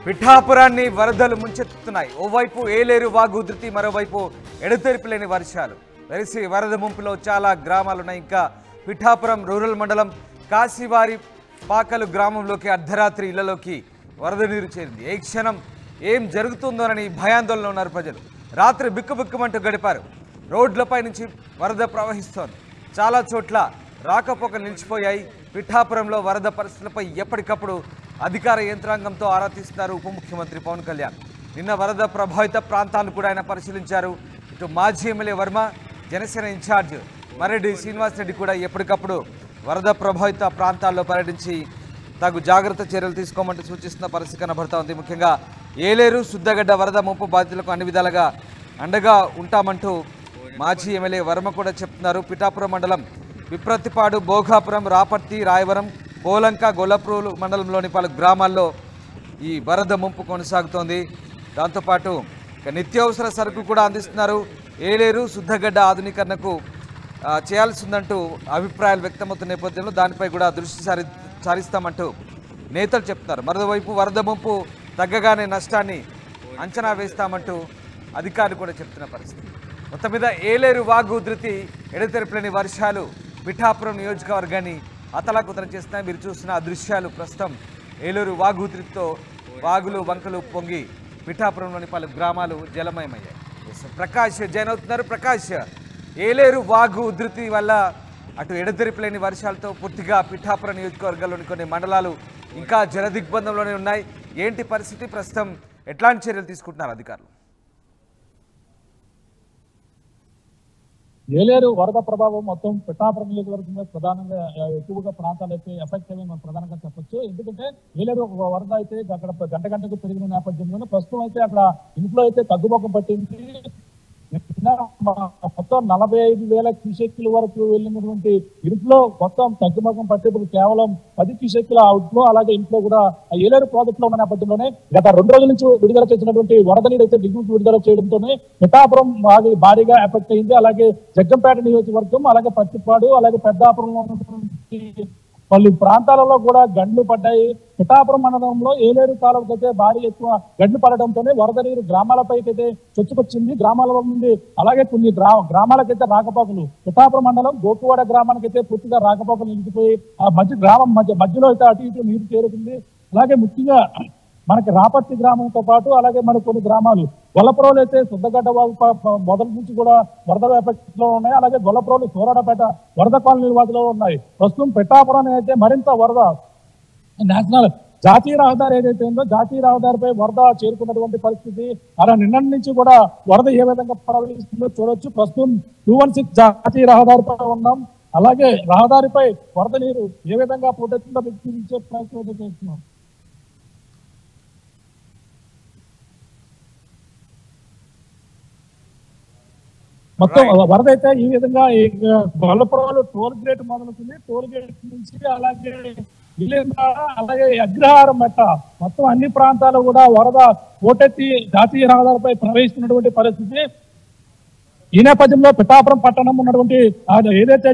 పిఠాపురాన్ని వరదలు ముంచెత్తుతున్నాయి. ఓవైపు ఏలేరు వాగు ఉధృతి, మరోవైపు ఎడతెరిపిలేని వర్షాలు. వెలిసి వరద ముంపులో చాలా గ్రామాలున్నాయి. ఇంకా పిఠాపురం రూరల్ మండలం కాశీవారి పాకలు గ్రామంలోకి అర్ధరాత్రి ఇళ్లలోకి వరద నీరు చేరింది. ఏ క్షణం ఏం జరుగుతుందోనని భయాందోళనలో ఉన్నారు ప్రజలు. రాత్రి బిక్కుబిక్కుమంటూ గడిపారు. రోడ్లపై నుంచి వరద ప్రవహిస్తోంది. చాలా చోట్ల రాకపోక నిలిచిపోయాయి. పిఠాపురంలో వరద పరిస్థితులపై ఎప్పటికప్పుడు అధికార యంత్రాంగంతో ఆరా తీస్తున్నారు ఉప ముఖ్యమంత్రి పవన్ కళ్యాణ్. నిన్న వరద ప్రభావిత ప్రాంతాలను కూడా ఆయన పరిశీలించారు. ఇటు మాజీ ఎమ్మెల్యే వర్మ, జనసేన ఇన్ఛార్జ్ మరెడ్డి శ్రీనివాసరెడ్డి కూడా ఎప్పటికప్పుడు వరద ప్రభావిత ప్రాంతాల్లో పర్యటించి తగు జాగ్రత్త చర్యలు తీసుకోమంటూ సూచిస్తున్న పరిస్థితి కనబడతా ఉంది. ముఖ్యంగా ఏలేరు, సుద్దగడ్డ వరద ముంపు బాధితులకు అన్ని విధాలుగా అండగా ఉంటామంటూ మాజీ ఎమ్మెల్యే వర్మ కూడా చెప్తున్నారు. పిఠాపురం మండలం విప్రతిపాడు, భోగాపురం, రాపర్తి, రాయవరం, పోలంక, గొల్లప్రోలు మండలంలోని పలు గ్రామాల్లో ఈ వరద ముంపు కొనసాగుతోంది. దాంతోపాటు నిత్యావసర సరుకులు కూడా అందిస్తున్నారు. ఏలేరు, సుద్దగడ్డ ఆధునీకరణకు చేయాల్సి ఉందంటూ అభిప్రాయాలు వ్యక్తమవుతున్న నేపథ్యంలో దానిపై కూడా దృష్టి సారిస్తామంటూ నేతలు చెప్తున్నారు. మరోవైపు వరద ముంపు తగ్గగానే నష్టాన్ని అంచనా వేస్తామంటూ అధికారులు కూడా చెప్తున్న పరిస్థితి. మొత్తం మీద ఏలేరు వాగు ఉధృతి, ఎడతెరిపిలేని వర్షాలు పిఠాపురం నియోజకవర్గాన్ని అతలాకుతలం చేస్తున్నాయి. మీరు చూస్తున్న దృశ్యాలు ప్రస్తుతం ఏలేరు వాగు ఉధృతితో వాగులు వంకలు పొంగి పిఠాపురంలోని పలు గ్రామాలు జలమయమయ్యాయి. ప్రకాష్ జైన్ అవుతున్నారు. ప్రకాష్, ఏలేరు వాగు ఉధృతి వల్ల అటు ఎడతెరిపిలేని వర్షాలతో పూర్తిగా పిఠాపురం నియోజకవర్గంలోని కొన్ని మండలాలు ఇంకా జల దిగ్బంధంలోనే ఉన్నాయి. ఏంటి పరిస్థితి ప్రస్తుతం? ఎట్లాంటి చర్యలు తీసుకుంటున్నారు అధికారులు? ఏలేరు వరద ప్రభావం మొత్తం పిఠాపురం నియోజకవర్గంలో ప్రధానంగా ఎక్కువగా ప్రాంతాలు అయితే ఎఫెక్ట్ అయ్యి మనం ప్రధానంగా చెప్పొచ్చు. ఎందుకంటే ఏలేరు వరద అయితే అక్కడ గంట గంటకు పెరిగిన నేపథ్యంలోనే ప్రస్తుతం అయితే అక్కడ ఇంట్లో అయితే తగ్గుముఖం పట్టింది. మొత్తం 45,000 క్యూసెక్కుల వరకు వెళ్ళినటువంటి ఇంట్లో మొత్తం తగ్గుముఖం పట్టేప్పుడు కేవలం 10 క్యూసెక్కుల అవుట్లో, అలాగే ఇంట్లో కూడా ఏలేరు ప్రాజెక్ట్ లో ఉన్న నేపథ్యంలోనే గత 2 రోజుల నుంచి విడుదల చేసినటువంటి వరద నీరు అయితే దిగువకు విడుదల చేయడంతోనే పిఠాపురం భారీగా ఎఫెక్ట్ అయింది. అలాగే జగ్గంపేట నియోజకవర్గం, అలాగే పత్తిపాడు, అలాగే పెద్దాపురంలో ఉన్నటువంటి పలు ప్రాంతాలలో కూడా గండ్లు పడ్డాయి. పిఠాపురం మండలంలో ఏలేరు కాలువకైతే భారీ ఎక్కువ గండ్లు పడడంతోనే వరద నీరు గ్రామాలపైకైతే చొచ్చుకొచ్చింది. గ్రామాల నుండి అలాగే కొన్ని గ్రామాలకైతే రాకపోకలు, పిఠాపురం మండలం గోకువాడ గ్రామానికైతే పూర్తిగా రాకపోకలు నిలిచిపోయి ఆ గ్రామం మధ్యలో అయితే అటు ఇటు నీరు చేరుతుంది. అలాగే ముఖ్యంగా మనకి రాపర్తి గ్రామంతో పాటు అలాగే మన కొన్ని గ్రామాలు గొల్లప్రోలు అయితే సుద్దగడ్డ మొదటి నుంచి కూడా వరద ఎఫెక్ట్ లో ఉన్నాయి. అలాగే గొల్లప్రోలు, సూరాడపేట వరద కాలనీ వాటిలో ఉన్నాయి. ప్రస్తుతం పిఠాపురం అయితే మరింత వరద నేషనల్ జాతీయ రహదారి ఏదైతే ఉందో జాతీయ రహదారిపై వరద చేరుకున్నటువంటి పరిస్థితి. అలా నిన్నటి నుంచి కూడా వరద ఏ విధంగా ప్రవహిస్తుందో చూడొచ్చు. ప్రస్తుతం 216 జాతీయ రహదారిపై ఉన్నాం. అలాగే రహదారిపై వరద నీరు ఏ విధంగా పోటెత్తుందో వ్యక్తించే ప్రయత్నం చేస్తున్నాం. మొత్తం వరద అయితే ఈ విధంగా గొల్లపురంలో టోల్ గేట్ మొదలుతుంది. టోల్ గేట్ నుంచి అలాగే అలాగే అగ్రహారం మెట్ట మొత్తం అన్ని ప్రాంతాలు కూడా వరద పోటెత్తి జాతీయ రహదారిపై ప్రవహిస్తున్నటువంటి పరిస్థితి. ఈ నేపథ్యంలో పిఠాపురం పట్టణం ఉన్నటువంటి ఏదైతే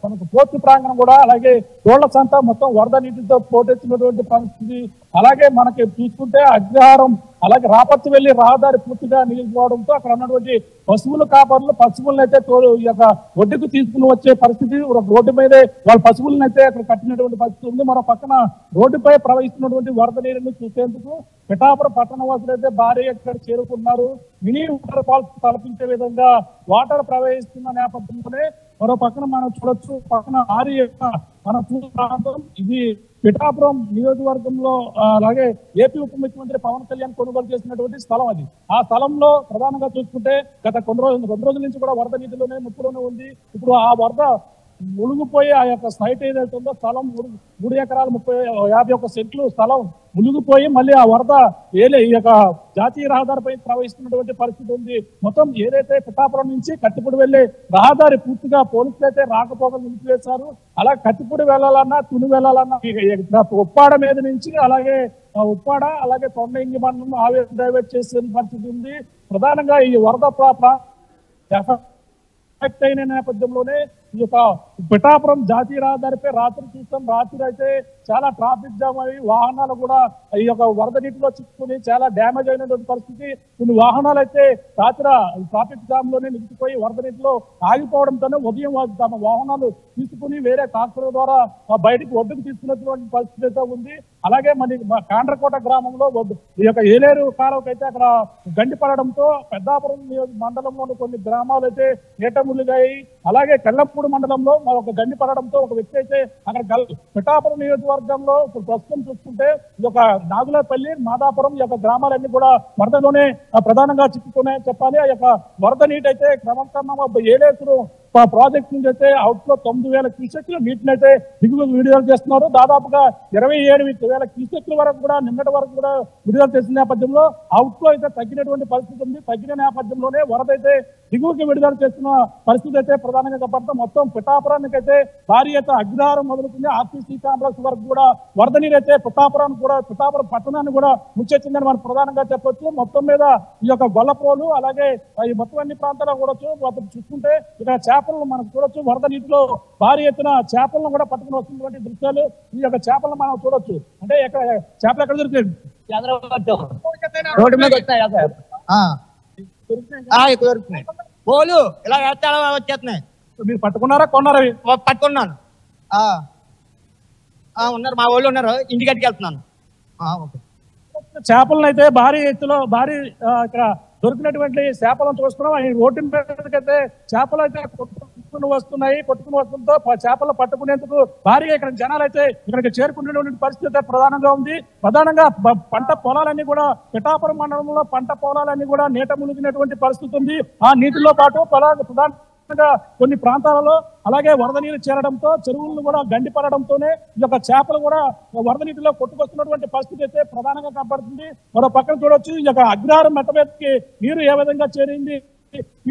మనకు పోర్టు ప్రాంగణం కూడా అలాగే రోడ్ల సంత మొత్తం వరద నీటితో పోటెత్తినటువంటి పరిస్థితి. అలాగే మనకి చూసుకుంటే అగ్రహారం అలాగే రాపర్తి వెళ్లి రహదారి పూర్తిగా నిలిచిపోవడంతో అక్కడ ఉన్నటువంటి పశువుల కాపర్లు పశువులను అయితే ఈ యొక్క ఒడ్డుకు తీసుకుని వచ్చే పరిస్థితి. రోడ్డు మీదే వాళ్ళ పశువులను అయితే అక్కడ కట్టినటువంటి పరిస్థితి ఉంది. మరో పక్కన రోడ్డుపై ప్రవహిస్తున్నటువంటి వరద నీరుని చూసేందుకు పిఠాపురం పట్టణ వాసులు అయితే భారీగా ఇక్కడ చేరుకున్నారు. మినీ వాటర్ ఫాల్స్ తలపించే విధంగా వాటర్ ప్రవహిస్తున్న నేపథ్యంలోనే మరో పక్కన మనం చూడొచ్చు. పక్కన ఆరి మన ప్రాంతం ఇది పిఠాపురం నియోజకవర్గంలో అలాగే ఏపీ ఉప ముఖ్యమంత్రి పవన్ కళ్యాణ్ కొనుగోలు చేసినటువంటి స్థలం అది. ఆ స్థలంలో ప్రధానంగా చూసుకుంటే గత 2 రోజుల నుంచి కూడా వరద నీటిలోనే ముప్పులోనే ఉంది. ఇప్పుడు ఆ వరద మునిగిపోయి ఆ యొక్క సైట్ ఏదైతే ఉందో స్థలం 3 ఎకరాలు 51 సెంట్లు స్థలం మునిగిపోయి మళ్ళీ ఆ వరద ఈ యొక్క జాతీయ రహదారిపై ప్రవహిస్తున్నటువంటి పరిస్థితి ఉంది. మొత్తం ఏదైతే పిఠాపురం నుంచి కత్తిపూడి వెళ్లే రహదారి పూర్తిగా పోలీసులు అయితే రాకపోకలు నిలిపివేశారు. అలా కత్తిపూడి వెళ్ళాలన్నా తుని వెళ్ళాలన్నా ఉప్పాడ మీద నుంచి అలాగే ఉప్పాడ అలాగే కొండయింగి మండలం డైవర్ట్ చేసే పరిస్థితి ఉంది. ప్రధానంగా ఈ వరద అయిన నేపథ్యంలోనే ఈ యొక్క పిఠాపురం జాతీయ రహదారిపై రాత్రి చూస్తాం. రాత్రి అయితే చాలా ట్రాఫిక్ జామ్ అయ్యి వాహనాలు కూడా ఈ యొక్క వరద నీటిలో చిక్కుకుని చాలా డ్యామేజ్ అయినటువంటి పరిస్థితి. కొన్ని వాహనాలు అయితే రాత్రి ట్రాఫిక్ జామ్ లోనే నిలిచిపోయి వరద నీటిలో ఆగిపోవడంతోనే ఉదయం తమ వాహనాలు తీసుకుని వేరే ట్రాక్టర్ ద్వారా బయటికి ఒడ్డుకు తీసుకున్నటువంటి పరిస్థితి అయితే ఉంది. అలాగే మన కాండ్రకోట గ్రామంలో ఈ యొక్క ఏలేరు కాలువకైతే అక్కడ గండి పడడంతో పెద్దాపురం మండలంలోని కొన్ని గ్రామాలు అయితే నీట మునిగాయి. అలాగే కల్లంపూడి మండలంలో ఒక గండి పడడంతో ఒక వ్యక్తి అయితే అక్కడ పిఠాపురం నియోజకవర్గంలో ప్రస్తుతం చూసుకుంటే ఈ యొక్క నాగులపల్లి మాదాపురం ఈ యొక్క గ్రామాలన్నీ కూడా వరదలోనే ప్రధానంగా చిక్కుకున్నాయని చెప్పాలి. ఆ యొక్క వరద నీటి అయితే క్రమక్రమంగా ఏలేరు ప్రాజెక్ట్ నుంచి అయితే అవుట్ లో 9,000 క్యూసెక్ల నీటిని అయితే దిగువకు విడుదల చేస్తున్నారు. దాదాపుగా 27,000 క్యూసెక్ల వరకు కూడా నిన్నటి వరకు కూడా విడుదల చేసిన నేపథ్యంలో అవుట్ లో అయితే తగ్గినటువంటి పరిస్థితి ఉంది. తగ్గిన నేపథ్యంలోనే వరద అయితే దిగువకి విడుదల చేస్తున్న పరిస్థితి అయితే ప్రధానంగా చెప్పడంతో మొత్తం పిఠాపురానికి అయితే భారీ అయితే అగ్రహారం మొదలుతుంది. ఆర్టీసీ కాంప్లెక్స్ వరకు కూడా వరద నీరు అయితే పిఠాపురం పట్టణాన్ని కూడా ముచ్చెచ్చిందని మనం ప్రధానంగా చెప్పొచ్చు. మొత్తం మీద ఈ యొక్క గొల్లప్రోలు అలాగే ఈ మొత్తం అన్ని ప్రాంతాల్లో కూడా చూసుకుంటే ఇక్కడ చేపలను మనం చూడొచ్చు. వరద నీటిలో భారీ ఎత్తున చేపలను కూడా పట్టుకుని వస్తున్నటువంటి దృశ్యాలు ఈ యొక్క చేపలను మనం చూడొచ్చు. అంటే ఇక్కడ చేపలు ఎక్కడ దొరుకుతాయి? రోడ్డు మీద దొరుకుతున్నాయి. పోలు ఇలా వచ్చేస్తున్నాయి. మీరు పట్టుకున్నారా కొన్నారా? పట్టుకున్నాను. ఉన్నారు, మా వాళ్ళు ఉన్నారు. ఇంటికి వెళ్తున్నాను. చేపలను అయితే భారీ ఎత్తులో ఇక్కడ దొరికినటువంటి చేపలను చూస్తున్నాం. ఈ రోడ్డు మీదకైతే చేపలు అయితే కొట్టుకుని వస్తుందో చేపలు పట్టుకునేందుకు భారీగా ఇక్కడ జనాలు అయితే ఇక్కడికి చేరుకునేటువంటి పరిస్థితి ప్రధానంగా ఉంది. ప్రధానంగా పంట పొలాలన్నీ కూడా పిఠాపురం మండలంలో పంట పొలాలన్నీ కూడా నీట మునిగినటువంటి పరిస్థితి ఉంది. ఆ నీటిలో పాటు ప్రధానంగా కొన్ని ప్రాంతాలలో అలాగే వరద నీరు చేరడంతో చెరువులను కూడా గండి పడడంతోనే ఈ యొక్క చేపలు కూడా వరద నీటిలో కొట్టుకొస్తున్నటువంటి పరిస్థితి అయితే ప్రధానంగా కనబడుతుంది. మరో పక్కన చూడొచ్చు ఈ యొక్క అగ్రహారం మెట్టబెత్తికి నీరు ఏ విధంగా చేరింది,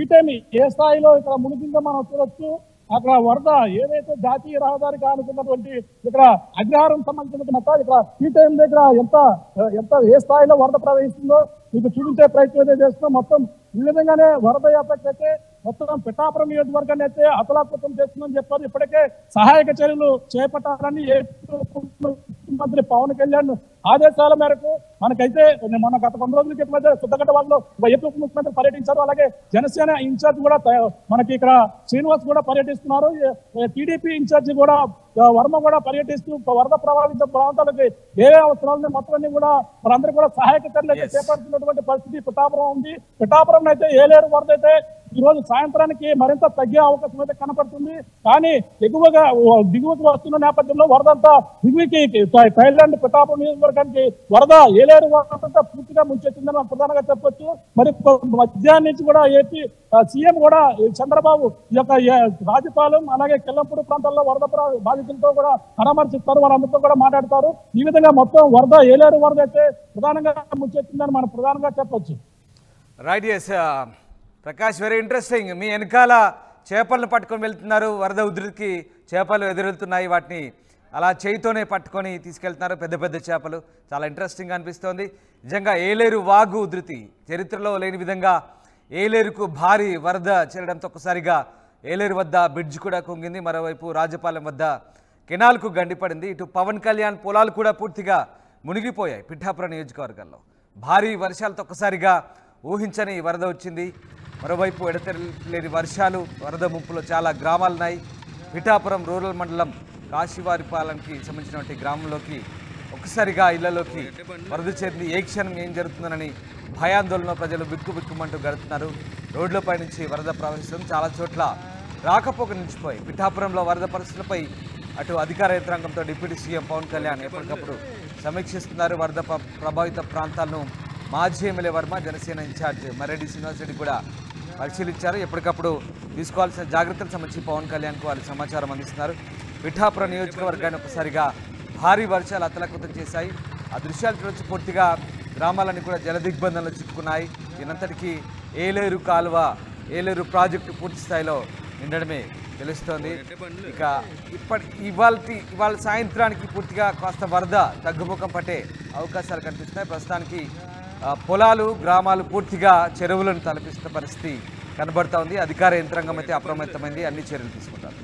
ఈ టైం ఏ స్థాయిలో ఇక్కడ మునిగిందో మనం చూడొచ్చు. అక్కడ వరద ఏదైతే జాతీయ రహదారికి ఆనుకున్నటువంటి ఇక్కడ అగ్రహారం సంబంధించిన మెట్ట ఇక్కడ ఈ టైం దగ్గర ఎంత ఏ స్థాయిలో వరద ప్రవహిస్తుందో మీకు చూపించే ప్రయత్నం అయితే చేస్తున్నాం. మొత్తం ఈ విధంగానే వరద యాత్రకైతే మొత్తం పిఠాపురం నియోజకవర్గాన్ని అయితే అతలాకుతం చేస్తుందని చెప్పారు. ఇప్పటికే సహాయక చర్యలు చేపట్టాలని ముఖ్యమంత్రి పవన్ కళ్యాణ్ ఆదేశాల మేరకు మనకైతే మన గత 10 రోజుల క్రితం సుద్దగడ్డ వాళ్ళు ఏపీ ముఖ్యమంత్రి పర్యటించారు. అలాగే జనసేన ఇన్ఛార్జ్ కూడా మనకి ఇక్కడ శ్రీనివాస్ కూడా పర్యటిస్తున్నారు. టీడీపీ ఇన్ఛార్జి కూడా వర్మ కూడా పర్యటిస్తూ వరద ప్రభావిత ప్రాంతాలకి ఏ అవసరాలని మొత్తం అన్ని కూడా మనందరూ కూడా సహాయక చర్యలు అయితే చేపడుతున్నటువంటి పరిస్థితి పిఠాపురం ఉంది. పిఠాపురం అయితే ఏలేరు వరద అయితే ఈ రోజు సాయంత్రానికి మరింత తగ్గే అవకాశం అయితే కనపడుతుంది. కానీ దిగువకు వస్తున్న నేపథ్యంలో వరదంతా దిగువకి థైలాండ్ పిఠాపురం నియోజకవర్గానికి వరద ఏలేరు వరదంతా పూర్తిగా ముంచెత్తిందని మనం ప్రధానంగా చెప్పొచ్చు. మరి మధ్యాహ్నం నుంచి కూడా ఏపీ సీఎం కూడా చంద్రబాబు ఈ యొక్క రాజపాలెం అలాగే కిల్లంపూడి ప్రాంతాల్లో వరద బాధితులతో కూడా పరామర్శిస్తారు, వారందరితో కూడా మాట్లాడతారు. ఈ విధంగా మొత్తం ఏలేరు వరద అయితే ప్రధానంగా ముంచెత్తిందని మనం ప్రధానంగా చెప్పొచ్చు. Right, yes Prakash, very interesting. మీ వెనకాల చేపలను పట్టుకొని వెళ్తున్నారు. వరద ఉధృతికి చేపలు ఎదురెళ్తున్నాయి. వాటిని అలా చేయితోనే పట్టుకొని తీసుకెళ్తున్నారు, పెద్ద పెద్ద చేపలు. చాలా ఇంట్రెస్టింగ్గా అనిపిస్తోంది. నిజంగా ఏలేరు వాగు ఉధృతి చరిత్రలో లేని విధంగా ఏలేరుకు భారీ వరద చేరడంతో ఒక్కసారిగా ఏలేరు వద్ద బ్రిడ్జ్ కూడా కుంగింది. మరోవైపు రాజపాలెం వద్ద కెనాల్కు గండిపడింది. ఇటు పవన్ కళ్యాణ్ పొలాలు కూడా పూర్తిగా మునిగిపోయాయి. పిఠాపురం నియోజకవర్గంలో భారీ వర్షాలతో ఒక్కసారిగా ఊహించని వరద వచ్చింది. మరోవైపు ఎడతెరలేని వర్షాలు, వరద ముంపులో చాలా గ్రామాలున్నాయి. పిఠాపురం రూరల్ మండలం కాశీవారిపాలెంకి సంబంధించినటువంటి గ్రామంలోకి ఒక్కసారిగా ఇళ్లలోకి వరద చేరింది. ఏ క్షణం ఏం జరుగుతుందనని భయాందోళన ప్రజలు బిక్కుబిక్కుమంటూ గడుపుతున్నారు. రోడ్లపై నుంచి వరద ప్రవహిస్తుంది. చాలా చోట్ల రాకపోక నిలిచిపోయి పిఠాపురంలో వరద పరిస్థితులపై అటు అధికార యంత్రాంగంతో డిప్యూటీ సీఎం పవన్ కళ్యాణ్ ఎప్పటికప్పుడు సమీక్షిస్తున్నారు. వరద ప్రభావిత ప్రాంతాలను మాజీ ఎమ్మెల్యే వర్మ, జనసేన ఇన్ఛార్జ్ మరెడ్డి శ్రీనివాసరెడ్డి కూడా పరిశీలించారు. ఎప్పటికప్పుడు తీసుకోవాల్సిన జాగ్రత్తలకు సంబంధించి పవన్ కళ్యాణ్కు వాళ్ళు సమాచారం అందిస్తున్నారు. పిఠాపురం నియోజకవర్గాన్ని ఒకసారిగా భారీ వర్షాలు అతలాకుతం చేశాయి. ఆ దృశ్యాలు చూడొచ్చు. పూర్తిగా గ్రామాలన్నీ కూడా జలదిగ్బంధంలో చిక్కుకున్నాయి. దీనంతటికీ ఏలేరు కాలువ, ఏలేరు ప్రాజెక్టు పూర్తి స్థాయిలో నిండడమే తెలుస్తోంది. ఇక ఇవాళ సాయంత్రానికి పూర్తిగా కాస్త వరద తగ్గుముఖం పట్టే అవకాశాలు కనిపిస్తున్నాయి. ప్రస్తుతానికి పొలాలు, గ్రామాలు పూర్తిగా చెరువులను తలపిస్తున్న పరిస్థితి కనబడతా ఉంది. అధికార యంత్రాంగం అయితే అప్రమత్తమైంది, అన్ని చర్యలు తీసుకుంటారు.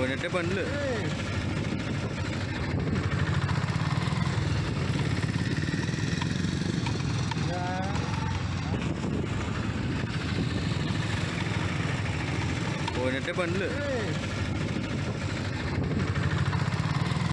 పోయినట్టే బండ్లు పోయినట్టే బండ్లు